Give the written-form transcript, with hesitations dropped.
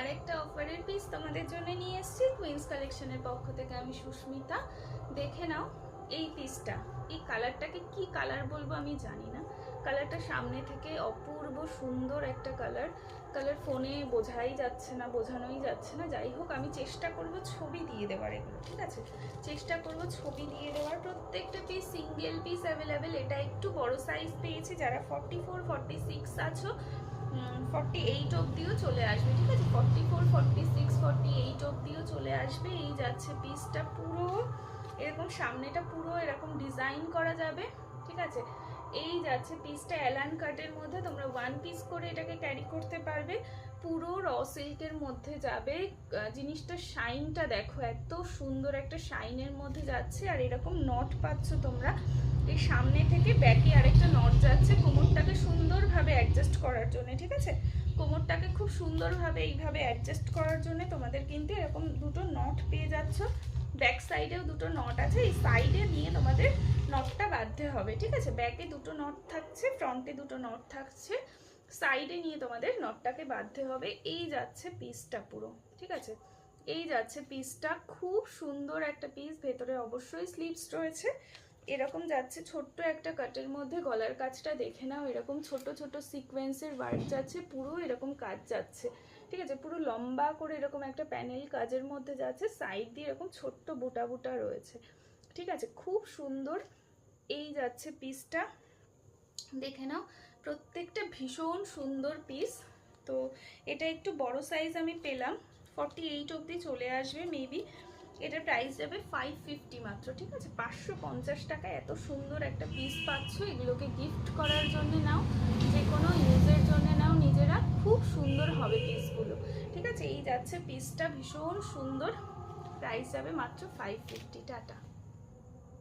আরেকটা অফারের পিস তোমাদের জন্য নিয়ে এসেছি কুইন্স কালেকশনের পক্ষ থেকে। আমি সুস্মিতা। দেখে নাও এই পিসটা, এই কালারটাকে কি কালার বলবো আমি জানি না। কালারটা সামনে থেকে অপূর্ব সুন্দর একটা কালার। ফোনে বোঝানোই যাচ্ছে না। যাই হোক, আমি চেষ্টা করব ছবি দিয়ে দেওয়ার এগুলো, ঠিক আছে? চেষ্টা করব ছবি দিয়ে দেওয়ার। প্রত্যেকটা পিস সিঙ্গেল পিস অ্যাভেলেবেল। এটা একটু বড় সাইজ পেয়েছি, যারা 44 46 আছো 48 অবধিও চলে আসবে, ঠিক আছে? 44 46 48 অবধিও চলে আসবে। এই যাচ্ছে পিসটা, পুরো এরকম সামনেটা পুরো এরকম ডিজাইন করা যাবে, ঠিক আছে? এই যাচ্ছে পিসটা অ্যালান কাটের মধ্যে। তোমরা ওয়ান পিস করে এটাকে ক্যারি করতে পারবে। পুরো র সিল্কের মধ্যে যাবে। জিনিসটা শাইনটা দেখো, এত সুন্দর একটা শাইনের মধ্যে যাচ্ছে। আর এরকম নট পাচ্ছ তোমরা এই সামনে থেকে, ব্যাকে আরেকটা নট যাচ্ছে কোমরটাকে সুন্দরভাবে অ্যাডজাস্ট করার জন্য, ঠিক আছে? কোমরটাকে খুব সুন্দরভাবে এইভাবে অ্যাডজাস্ট করার জন্য তোমাদের কিন্তু এরকম দুটো নট পেয়ে যাচ্ছ। ব্যাক সাইডেও দুটো নট আছে, এই সাইডে নিয়ে তোমাদের নটটা বাঁধতে হবে, ঠিক আছে? ব্যাকে দুটো নট থাকছে, ফ্রন্টে দুটো নট থাকছে, সাইডে নিয়ে তোমাদের নটটাকে বাঁধতে হবে। এই যাচ্ছে পিসটা পুরো, ঠিক আছে? এই যাচ্ছে পিসটা, খুব সুন্দর একটা পিস। ভেতরে অবশ্যই স্লিভস রয়েছে। এরকম যাচ্ছে ছোট্ট একটা কাটের মধ্যে। গলার কাজটা দেখে নাও, এরকম ছোট ছোট সিকোয়েন্সের ওয়ার্ক যাচ্ছে, পুরো এরকম কাজ যাচ্ছে, ঠিক আছে? পুরো লম্বা করে এরকম একটা প্যানেল কাজের মধ্যে যাচ্ছে, সাইড দিয়ে এরকম ছোট্ট বুটা বুটা রয়েছে, ঠিক আছে? খুব সুন্দর। এই যাচ্ছে পিসটা, দেখে নাও। প্রত্যেকটা ভীষণ সুন্দর পিস। তো এটা একটু বড় সাইজ আমি পেলাম, 48 অবধি চলে আসবে মেবি। এটার প্রাইস যাবে 550 মাত্র, ঠিক আছে? 550 টাকায় এত সুন্দর একটা পিস পাচ্ছ। এগুলোকে গিফট করার জন্য নাও, যে কোনো ইউজের জন্য নাও নিজেরা, খুব সুন্দর হবে পিসগুলো, ঠিক আছে? এই যাচ্ছে পিসটা, ভীষণ সুন্দর। প্রাইস যাবে মাত্র 550। টাটা।